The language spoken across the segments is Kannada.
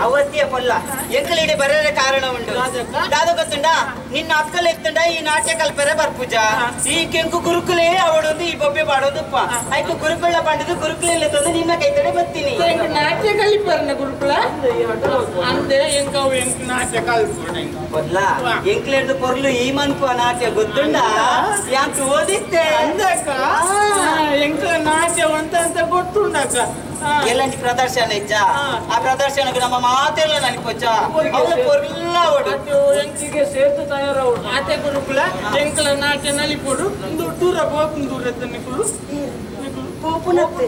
ಅವತ್ತೇ ಪೊಲ್ಲ ಎಂಕಲಿಡೆ ಬರರೆ ಕಾರಣ ಉಂಟು ದಾದ ಗೊತ್ತುಂಡ ನಿನ್ನ ಅಕ್ಕಲ್ ಎತ್ತುಂಡ ಈ ನಾಟ್ಯ ಕಲ್ಪರೆ ಬರ್ಪುಜ ಈ ಕೆಂಕು ಗುರುಕುಲೇ ಅವಡೊಂದು ಈ ಬೊಬ್ಬೆ ಬಾಡೋದಪ್ಪ ಆಯ್ತು ಗುರುಕುಲ ಪಂಡದು ಗುರುಕುಲ ತಂದು ನಿನ್ನ ಕೈತಡೆ ಬರ್ತೀನಿ ನಾಟ್ಯ ಕಲಿಪರ್ನ ಗುರುಕುಲ ಅಂದೆ ಎಂಕವು ಎಂಕ್ ನಾಟ್ಯ ಕಲ್ಪನೆ ಪೊಲ್ಲ ಎಂಕ್ಲೆಡ್ದು ಪೊರ್ಲು ಈ ಮನ್ಪು ನಾಟ್ಯ ಗೊತ್ತುಂಡ ಯಾಕೆ ಓದಿತ್ತೆ ಅಂದಕ್ಕ ಎಂಕ್ಲ ನಾಟ್ಯ ಅಂತ ಗೊತ್ತುಂಡಕ್ಕ ఎలాంటి ప్రదర్శన ఇచ్చా ఆ ప్రదర్శనకు నమ్మ మాతేళ్ళ ననిపోచ్చా అవును పొర్ల ఓడు ఎంకిಗೆ ಸೇತು ತಯಾರವು ಆತೆ ಗುರುಕುಲ ಎಂಕಲ ನಾಟ್ಯ ನಲಿಪೋಡು ದೂರ ಹೋಗ್ತೀನಿ ದೂರ ತನಿಕುಲು ಪೋಪುನತ್ತೆ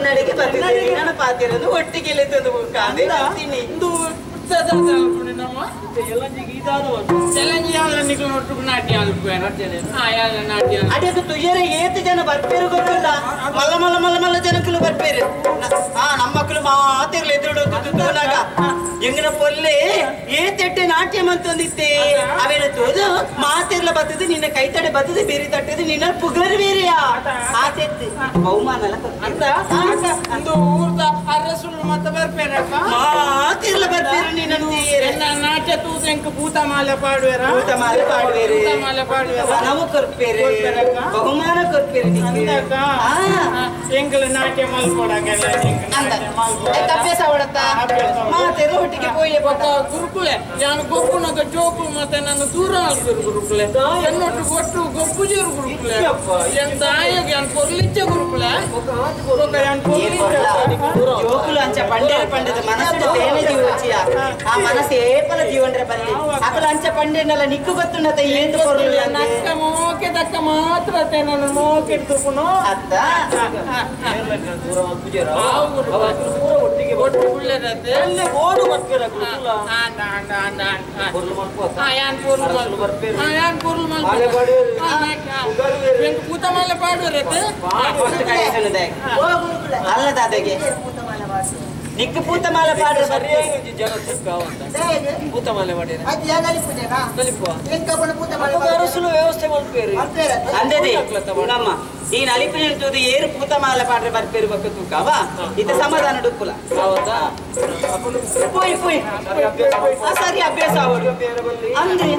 ನಡಿಗೆ ಬರ್ತಿದೆ ನಾನು ಪಾತಿರೋದು ಒಟ್ಟಿಗೆ ಎಲ್ಲಿತದು ಕಾಂದೆ ಬರ್ತೀನಿ ಇಂದು ಉತ್ಸದ ನಮ್ಮ ಎಲ್ಲಂಜಿಗೆ ಇದಾದ ಚಲಂಜಿ ಯಾಲ ನಿಕಲು ಒಟ್ಟು ನಾಟ್ಯ ಅಲ್ಪೇನ ಯಾಲ ನಾಟ್ಯ ಅದಕ್ಕೆ ತುಯರೆ ಏತು ಜನ ಬರ್ಪೇರು ಗೊತ್ತಿಲ್ಲ ಮಲ್ಲ ಜನಕ್ಕಲು ಬರ್ಪೇರು ನಮ್ಮ ಮಕ್ಕಳು ಮಾತಿರ್ಲಿ ಎದುರು ಎಂಗಿನ ಪೊಲ್ಲೆ ಏತೆಟ್ಟೆ ನಾಟ್ಯ ಮಂತೊಂದಿತ್ತೆ ಅವೇನ ತೋದು ಮಾತೆರ್ಲ ಬರ್ತದೆ ನಿನ್ನ ಕೈ ತಡೆ ಬರ್ತದೆ ಬೇರೆ ತಟ್ಟದೆ ನಿನ್ನ ಪುಗರ್ ಬೇರೆಯಾ ಆತೆತ್ತೆ ಬಹುಮಾನ ಅಂತ ಒಂದು ಊರ್ದ ಅರಸುಳು ಮತ್ತೆ ಬರ್ಪೇರಕ್ಕ ಮಾತೆರ್ಲ ಬರ್ಬೇರು ನಿನ್ನ ನಾಟ್ಯ ತೂದೆಂಕ ಭೂತಮಾಲೆ ಪಾಡುವೇರ ಭೂತಮಾಲೆ ಪಾಡುವೇರೆ ನಾವು ಕೊರ್ಪೇರೆ ಬಹುಮಾನ ಕೊರ್ಪೇರೆ ಎಂಕಲ್ ನಾಟ್ಯ ಮಲ್ಕೊಡಂಗೆಲ್ಲ ಅಭ್ಯಾಸ ಅವಡತ್ತ ಮಾತೆಲ್ಲ ಒಟ್ಟಿಗೆ ಪೋಯೆ ಗುರುಕುಲೆ ನಾನು ಗೊಬ್ಬುನಗ ಜೋಕು ಮತ್ತೆ ನಾನು ದೂರ ಆಗ್ತಿರು ಗುರುಕುಲೆ ಎನ್ನೊಟ್ಟು ಗೊಟ್ಟು ಗೊಬ್ಬುಜಿರು ಗುರುಕುಲೆ ಎಂತ ಆಯೋಗ ಯಾನ್ ಪೊರ್ಲಿಚ್ಚ ಗುರುಕುಲೆ ಜೋಕುಲು ಅಂಚ ಪಂಡೆ ಪಂಡದ ಮನಸ್ಸು ಬೇನೆ ಜೀವಚಿಯ ಆ ಮನಸ್ಸು ಏಪಲ ಜೀವನ್ರೆ ಬಲ್ಲಿ ಅಕಲ ಅಂಚ ಪಂಡೆನಲ್ಲ ನಿಕ್ಕು ಗೊತ್ತುಂಡತ ಏನು ಪೊರ್ಲು ನಕ್ಕ ಮೋಕೆ ದಕ್ಕ ಮಾತ್ರ ನಾನು ಮೋಕೆ ತುಪ್ಪುನು ಅತ್ತ ಒಟ್ಟಿಗೆ ಒಟ್ಟು ಒಳ್ಳೆದತ್ತೆ ಓಡು ಬರ್ತೀರ ಭೂತಮಾಲೆ ಪಾಡುವರತ್ತೆ ಅಲ್ಲದಾದಗೆ ನಿಕ್ಕ ಭೂತಮಾಲೆ ಪಾಡ್ರೆ ಜನ ಭೂತಮಾಲೆ ಮಾಡಿದ್ರೆ ವ್ಯವಸ್ಥೆ ಮಾಡ್ಬೇರಿ ಅಂದದಿ ನಮ್ಮ ಈ ನಲಿಪಿನ ಹೇಳ್ತದೆ ಏರು ಭೂತಮಾಲೆ ಪಾಡ್ರೆ ಬರ್ಬೇರು ಬಕ್ಕ ತೂಕವ ಇದು ಸಮಾಧಾನ ಡುಕ್ಕುಲ ಹೌದಾ ಪೋಯ್ ಪೋಯ್ ಸರಿ ಅಭ್ಯಾಸ ಅವರು ಅಂದ್ರೆ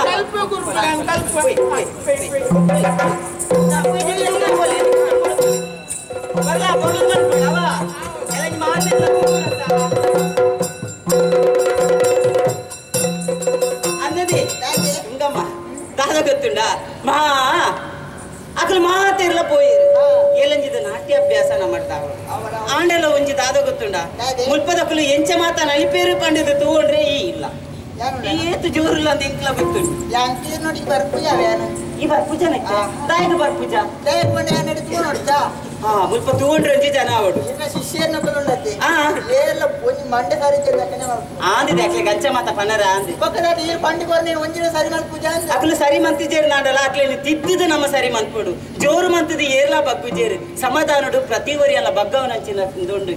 ಕಲ್ಪ ಗುರುಕುಲ ಕಲ್ಪ ಬರ್ಲಾ ಬೋಳು ಮಾಡ್ಕೊಳವ ಎಲ್ಲ ಮಾತೆಲ್ಲ ಅಂದದಿ ಹಿಂಗಮ್ಮ ದಾದ ಗೊತ್ತುಂಡ ಮಾ ಅಕಲು ಮಾತೆಲ್ಲ ಪೋಯಿರು ಏಲಂಜಿದ ನಾಟ್ಯಾಭ್ಯಾಸನ ಮಾಡ್ತಾವ ಆಂಡೆಲ್ಲ ಒಂಜಿ ದಾದ ಗೊತ್ತುಂಡ ಮುಲ್ಪದಕ್ಕಲು ಎಂಚ ಮಾತ ನಲಿಪೇರು ಪಂಡಿದ ತಗೊಂಡ್ರೆ ಈ ಇಲ್ಲ ಏತು ಜೋರಿಲ್ಲ ಅಂತ ಎಂಕ್ಲ ಗೊತ್ತುಂಡು ಈ ಬರ್ಪುಜನಕ್ಕೆ ದಾಯಕ ಬರ್ಪುಜ ಹಾ ಮುಲ್ಪ ತಗೊಂಡ್ರೆ ಜನ ಅವಡು ಆಂದಿದೆ ಅಕ್ಲೆ ಗಂಚ ಮಾತ ಪನ್ನರ ಆಂದಿ ಅಕ್ಲು ಸರಿ ಮಂತಿಜೇರು ನಾಡಲ್ಲ ಅಕ್ಲೇನು ತಿದ್ದುದು ನಮ್ಮ ಸರಿ ಮಂತ್ಪಡು ಜೋರು ಮಂತದ ಏರ್ಲಾ ಬಗ್ಗುಜೇರು ಸಮಾಧಾನಡು ಪ್ರತಿ ವರಿ ಅಲ್ಲ ಬಗ್ಗವನಂಚಿನ ದುಂಡು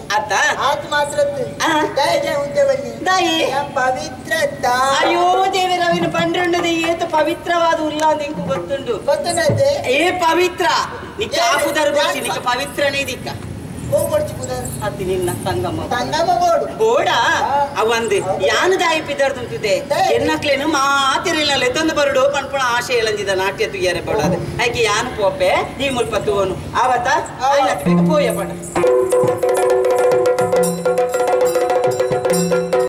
ಅತ್ತ ಪವಿತ್ರ ಅಯ್ಯೋ ದೇವರವಿನ ಪಂಡ್ರಂಡದ ಏತು ಪವಿತ್ರವಾದ ಉಲ್ಲ ನಿಂಕು ಗೊತ್ತುಂಡು ಏ ಪವಿತ್ರ ನಿಕ್ಕ ಆಪುದರ ಗೊತ್ತಿ ನಿಕ್ಕ ಪವಿತ್ರನೇ ದಿಕ್ಕ ಅತ್ತಿ ನಿನ್ನ ತಂಗಮ್ಮ ಬೋಡ ಅವಂದು ಯಾನು ದಾಯಿ ಪಿದರ್ದುಂತಿದೆ ಎನ್ನಕ್ಲೇನು ಮಾತಿರಲಿಲ್ಲ ತಂದು ಬರಡು ಪಣ್ಪುಣ ಆಶೆ ಎಳಂದಿದ ನಾಟ್ಯ ತುಯ್ಯಾರೆ ಬೋಡದು ಆಯ್ಕೆ ಯಾನು ಪೋಪೆ ಈ ಮುಲ್ಪ ತೂವನು ಆವತ್ತ ಪೋಯ ಪಡ